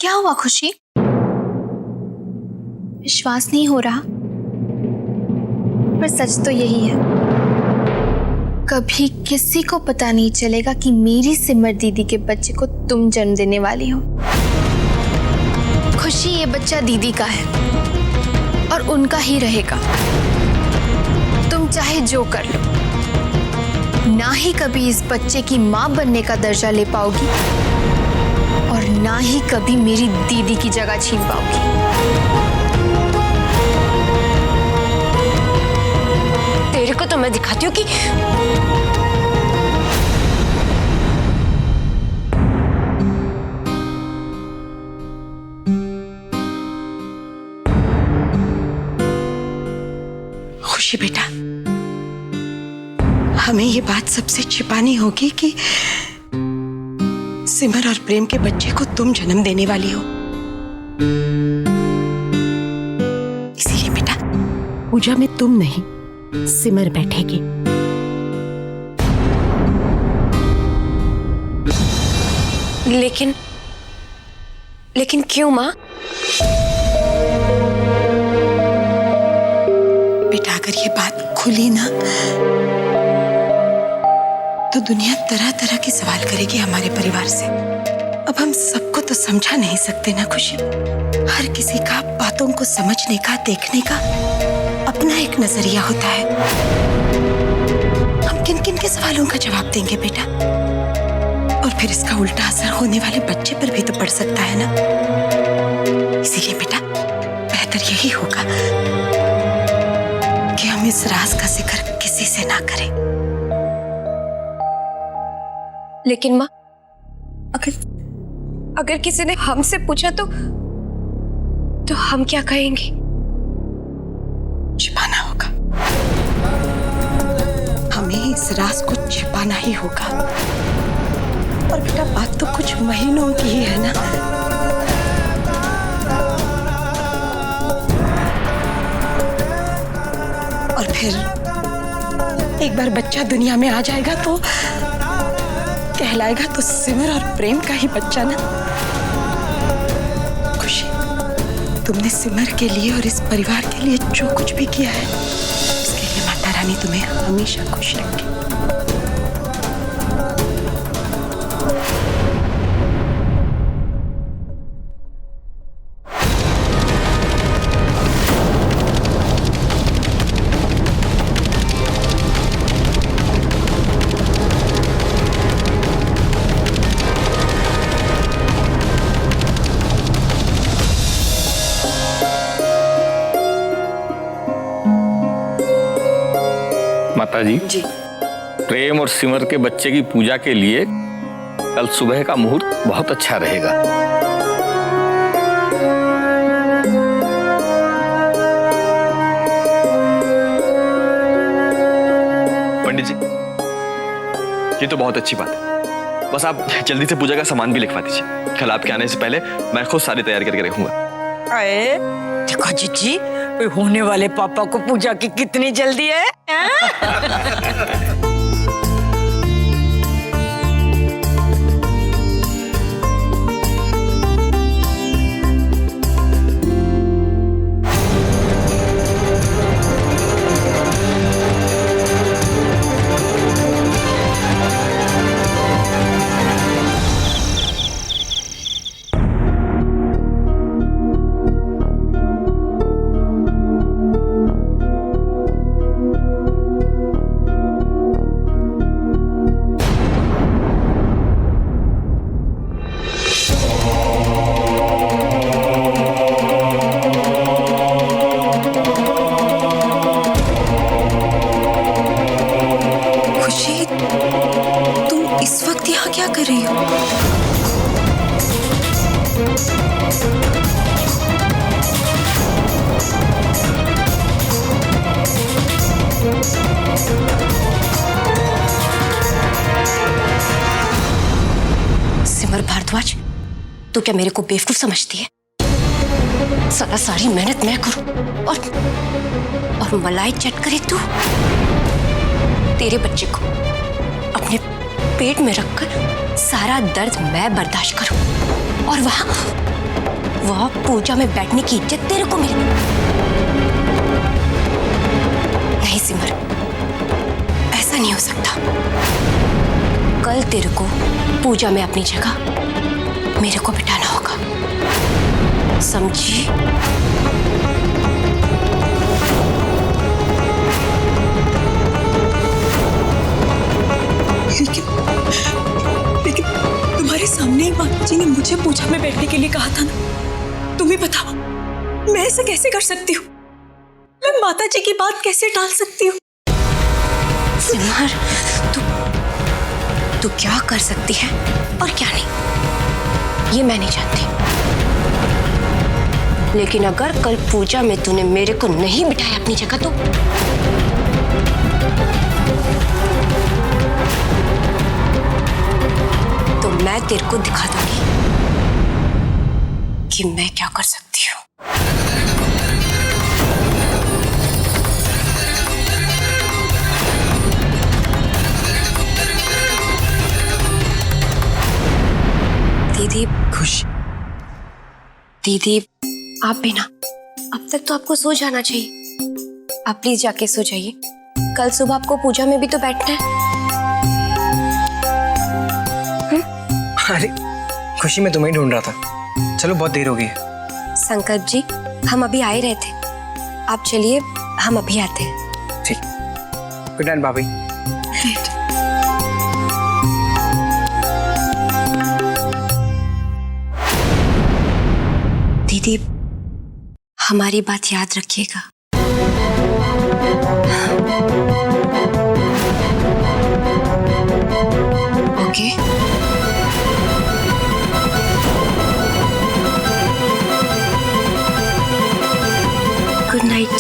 क्या हुआ खुशी? विश्वास नहीं हो रहा, पर सच तो यही है, कभी किसी को पता नहीं चलेगा कि मेरी सिमर दीदी के बच्चे को तुम जन्म देने वाली हो। खुशी, ये बच्चा दीदी का है और उनका ही रहेगा। तुम चाहे जो कर लो, ना ही कभी इस बच्चे की मां बनने का दर्जा ले पाओगी और ना ही कभी मेरी दीदी की जगह छीन पाओगी। तेरे को तो मैं दिखाती हूँ कि खुशी बेटा, हमें ये बात सबसे छिपानी होगी कि सिमर और प्रेम के बच्चे को तुम जन्म देने वाली हो। इसीलिए बेटा, पूजा में तुम नहीं, सिमर बैठेगी। लेकिन क्यों माँ? बेटा, अगर ये बात खुली ना तो दुनिया तरह तरह के सवाल करेगी हमारे परिवार से। अब हम सबको तो समझा नहीं सकते ना खुशी। हर किसी का बातों को समझने का, देखने का अपना एक नजरिया होता है। हम किन किन के सवालों का जवाब देंगे बेटा? और फिर इसका उल्टा असर होने वाले बच्चे पर भी तो पड़ सकता है ना। इसीलिए बेटा, बेहतर यही होगा कि हम इस राज का जिक्र किसी से ना करें। लेकिन माँ, अगर किसी ने हमसे पूछा तो हम क्या कहेंगे? छिपाना होगा, हमें इस राज को छिपाना ही होगा। और बेटा, बात तो कुछ महीनों की ही है ना। और फिर एक बार बच्चा दुनिया में आ जाएगा तो कहलाएगा तो सिमर और प्रेम का ही बच्चा ना। खुशी, तुमने सिमर के लिए और इस परिवार के लिए जो कुछ भी किया है, उसके लिए माता रानी तुम्हें हमेशा खुश रखे। माताजी जी, प्रेम और सिमर के बच्चे की पूजा के लिए कल सुबह का मुहूर्त बहुत अच्छा रहेगा। पंडित जी, ये तो बहुत अच्छी बात है। बस आप जल्दी से पूजा का सामान भी लिखवा दीजिए। कल आपके आने से पहले मैं खुद सारी तैयार करके रखूंगा। अरे देखो जीजी, होने वाले पापा को पूजा की कितनी जल्दी है। क्या कर रही हो? सिमर भारद्वाज, तू क्या मेरे को बेवकूफ समझती है? सारी मेहनत मैं करूं और मलाई चट करे तू? तेरे बच्चे को अपने पेट में रखकर सारा दर्द मैं बर्दाश्त करूं। और वहां पूजा में बैठने की इज्जत तेरे को मिली। नहीं सिमर, ऐसा नहीं हो सकता। कल तेरे को पूजा में अपनी जगह मेरे को बिठाना होगा, समझी? लेकिन तुम्हारे सामने ही माता जी ने मुझे पूजा में बैठने के लिए कहा था ना। तुम ही बताओ, मैं ऐसे कैसे कर सकती हूँ? मैं माता जी की बात कैसे टाल सकती हूँ? सिमर, तू क्या कर सकती है और क्या नहीं, ये मैं नहीं जानती। लेकिन अगर कल पूजा में तूने मेरे को नहीं बिठाया अपनी जगह, तो मैं तेरे को दिखा दूंगी कि मैं क्या कर सकती हूँ। दीदी, दीदी आप भी ना, अब तक तो आपको सो जाना चाहिए। आप प्लीज जाके सो जाइए, कल सुबह आपको पूजा में भी तो बैठना है। अरे खुशी, मैं तुम्हें ढूंढ रहा था। चलो बहुत देर हो गई है। संकल्प जी, हम अभी आ ही रहे थे, आप चलिए, हम अभी आते हैं। ठीक, गुड नाइट भाभी। दीदी, हमारी बात याद रखिएगा। ओके? Good night.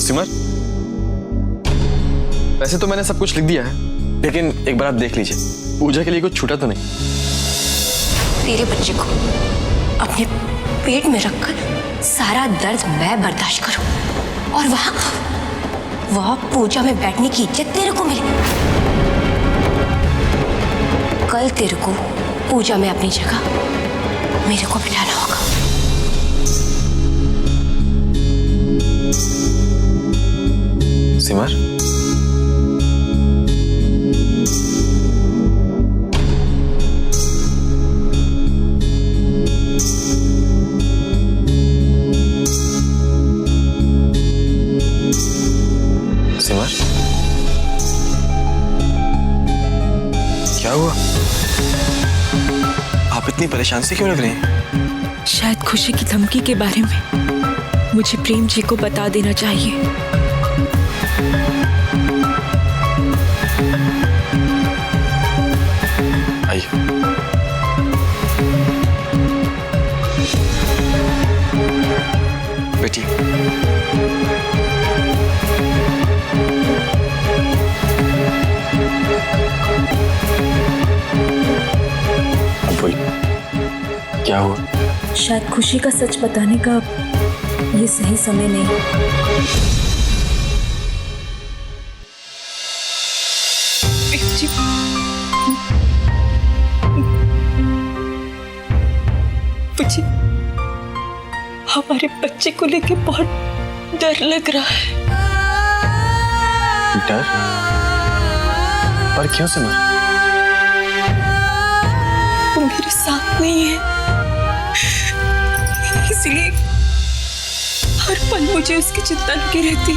सिमर, वैसे तो मैंने सब कुछ लिख दिया है, लेकिन एक बार आप देख लीजिए, पूजा के लिए कुछ छूटा तो नहीं। तेरे बच्चे को अपने पेट में रखकर सारा दर्द मैं बर्दाश्त करूं, और वहां पूजा में बैठने की इज्जत तेरे को मिले। कल तेरे को पूजा में अपनी जगह मेरे को बिठाना होगा। सिमर, सिमर, क्या हुआ? आप इतनी परेशान से क्यों लग रही हैं? शायद खुशी की धमकी के बारे में मुझे प्रेम जी को बता देना चाहिए। आइए। बेटी, अब बोलिए, क्या हुआ? शायद खुशी का सच बताने का ये सही समय नहीं। मुझे हमारे बच्चे को लेके बहुत डर लग रहा है। डर? पर क्यों सिमर? वो मेरे साथ नहीं है, इसलिए हर पल मुझे उसकी चिंता लगी रहती।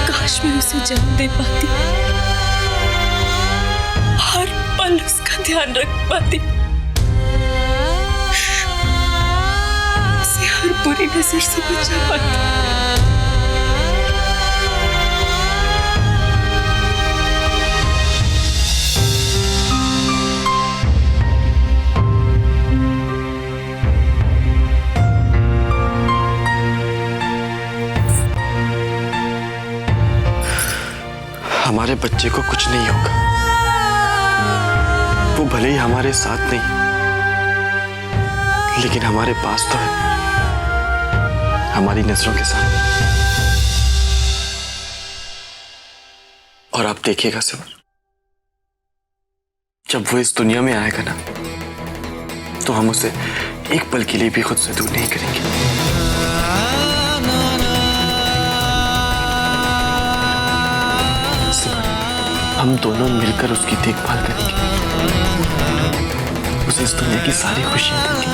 काश मैं उसे जन्म दे पाती, हर पल उसका ध्यान रख पाती, उसे हर बुरी नजर से बचा पाती। वाले बच्चे को कुछ नहीं होगा। वो भले ही हमारे साथ नहीं, लेकिन हमारे पास तो है, हमारी नजरों के सामने। और आप देखिएगा सिमर, जब वो इस दुनिया में आएगा ना, तो हम उसे एक पल के लिए भी खुद से दूर नहीं करेंगे। हम दोनों मिलकर उसकी देखभाल करेंगे, उसे इस दुनिया की सारी खुशियां देंगे।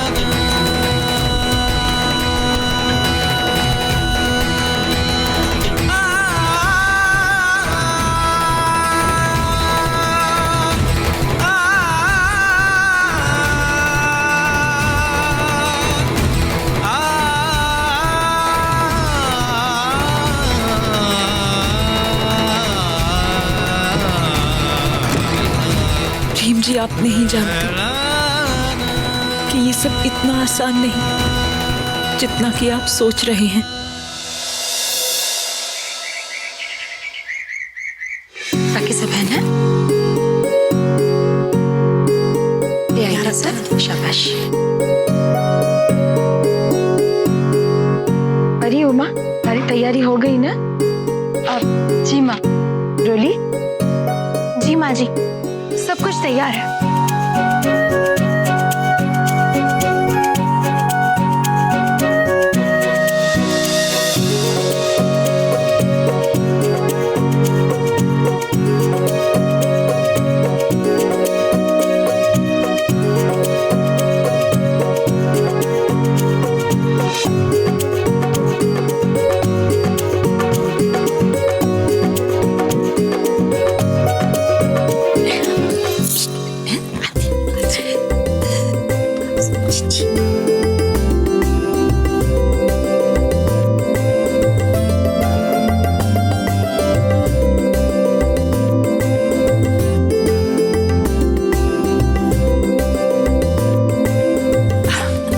प्रेम जी, आप नहीं जानते कि ये सब इतना आसान नहीं जितना कि आप सोच रहे हैं। बाकी सब है ना? ले आइए सब। शाबाश। अरे उमा, सारी तैयारी हो गई ना? जी माँ। रोली? जी माँ जी, सब कुछ तैयार है।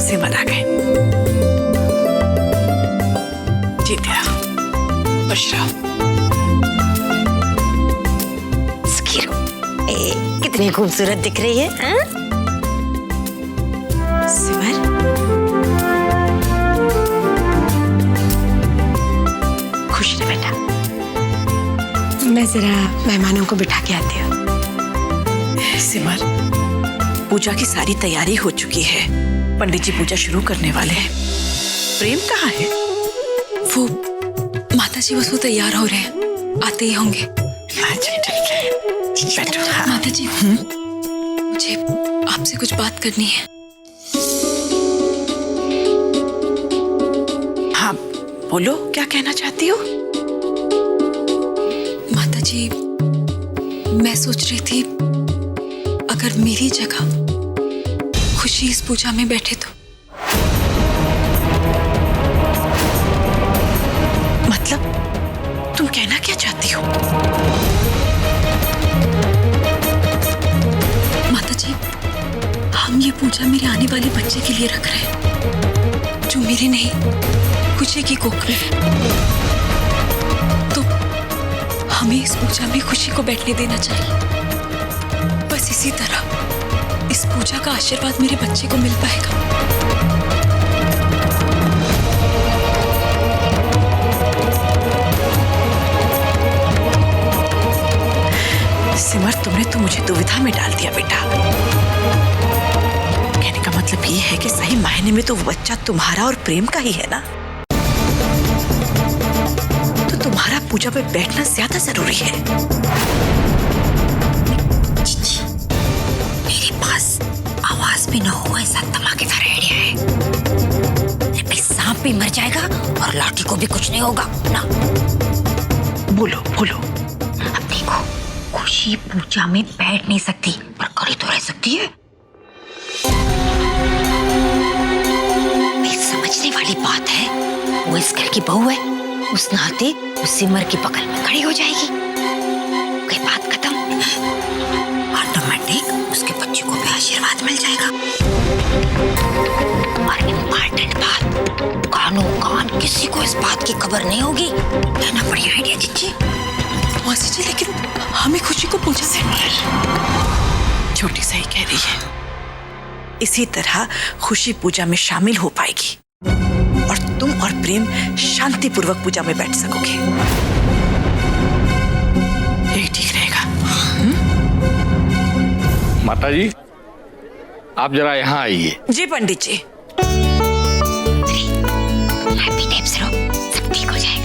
सिमर आ गए। जीते रहो, खुश रहो। कितनी खूबसूरत दिख रही है, हाँ? सिमर, खुश रह बेटा। मैं जरा मेहमानों को बिठा के आती हूँ। सिमर, पूजा की सारी तैयारी हो चुकी है। पंडित जी पूजा शुरू करने वाले हैं। प्रेम कहाँ है? वो माता जी बस वो तैयार हो रहे हैं, आते ही होंगे। अच्छा, ठीक है। बैठो। हाँ। माता जी, मुझे आपसे कुछ बात करनी है। हाँ, बोलो, क्या कहना चाहती हो? माता जी, मैं सोच रही थी अगर मेरी जगह खुशी इस पूजा में बैठे तो। मतलब तुम कहना क्या चाहती हो? माता जी, हम ये पूजा मेरे आने वाले बच्चे के लिए रख रहे हैं, जो मेरे नहीं खुशी की कोख में है। तो हमें इस पूजा में खुशी को बैठने देना चाहिए। बस इसी तरह इस पूजा का आशीर्वाद मेरे बच्चे को मिल पाएगा। सिमर, तुमने तो मुझे दुविधा में डाल दिया बेटा। कहने का मतलब ये है कि सही मायने में तो वो बच्चा तुम्हारा और प्रेम का ही है ना? तो तुम्हारा पूजा पे बैठना ज्यादा जरूरी है। मेरे पास आवाज भी ना हो ऐसा धमाकेदार आइडिया है। सांप भी मर जाएगा और लाठी को भी कुछ नहीं होगा ना। बोलो बोलो। अब देखो, खुशी पूजा में बैठ नहीं सकती पर खड़ी तो रह सकती है। समझने वाली बात है, वो इस घर की बहू है, उस नाते उस सिमर की बगल में खड़ी हो जाएगी। कोई बात खत्म। ऑटोमेटिक उसके बच्चे को भी आशीर्वाद मिल जाएगा। और इम्पोर्टेंट बात, कानो कान किसी को इस बात की खबर नहीं होगी। है ना बढ़िया आइडिया जीजी? मौसी जी लेकिन हमें खुशी को पूजा से छोटी सही कह रही है। इसी तरह खुशी पूजा में शामिल हो पाएगी और तुम और प्रेम शांतिपूर्वक पूजा में बैठ सकोगे। यही ठीक रहेगा। माता जी, आप जरा यहाँ आइए। जी पंडित जी। हैप्पी टाइप्स रहो, सब ठीक हो जाएगा।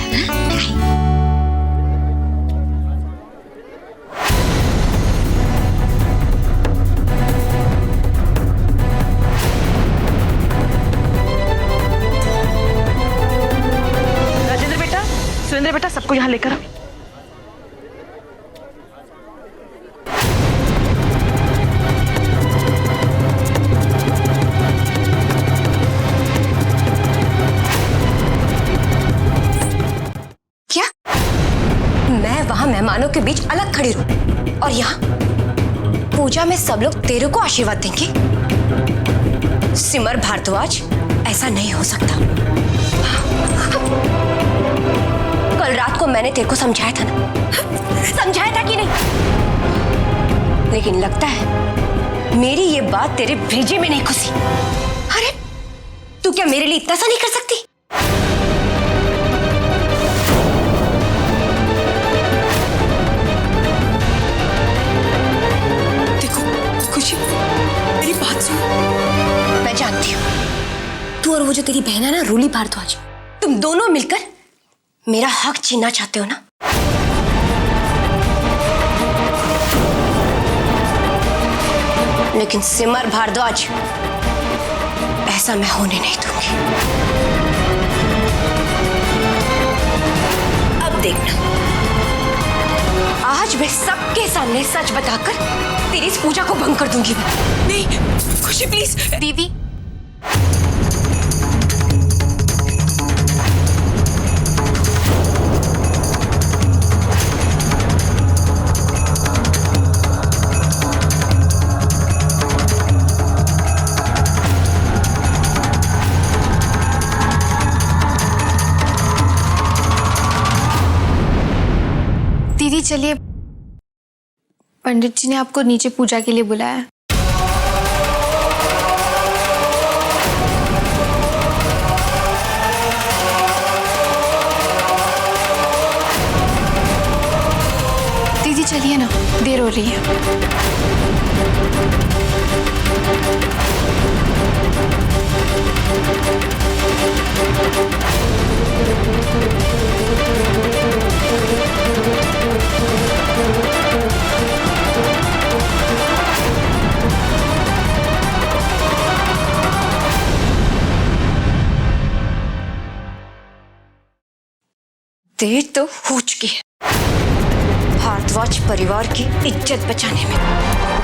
राजेंद्र बेटा, सुरेंद्र बेटा, सबको यहाँ लेकर आओ। क्या मैं वहां मेहमानों के बीच अलग खड़ी रहूं और यहाँ पूजा में सब लोग तेरे को आशीर्वाद देंगे? सिमर भारद्वाज, ऐसा नहीं हो सकता। कल रात को मैंने तेरे को समझाया था ना, समझाया था कि नहीं? लेकिन लगता है मेरी ये बात तेरे भेजे में नहीं घुसी। अरे तू क्या मेरे लिए इतना सा नहीं कर सकती? देखो खुशी, मेरी बात सुन। मैं जानती हूँ तू और वो जो तेरी बहन है ना रूली भारद्वाज, तुम दोनों मिलकर मेरा हक छीनना चाहते हो ना? लेकिन सिमर भारद्वाज, ऐसा मैं होने नहीं दूंगी। अब देखना, आज मैं सबके सामने सच बताकर तेरी इस पूजा को भंग कर दूंगी। मैं नहीं खुशी प्लीज। दीदी, दीदी चलिए, पंडित जी ने आपको नीचे पूजा के लिए बुलाया। दीदी चलिए ना, देर हो रही है। देर तो हो चुकी है भारद्वाज परिवार की इज्जत बचाने में।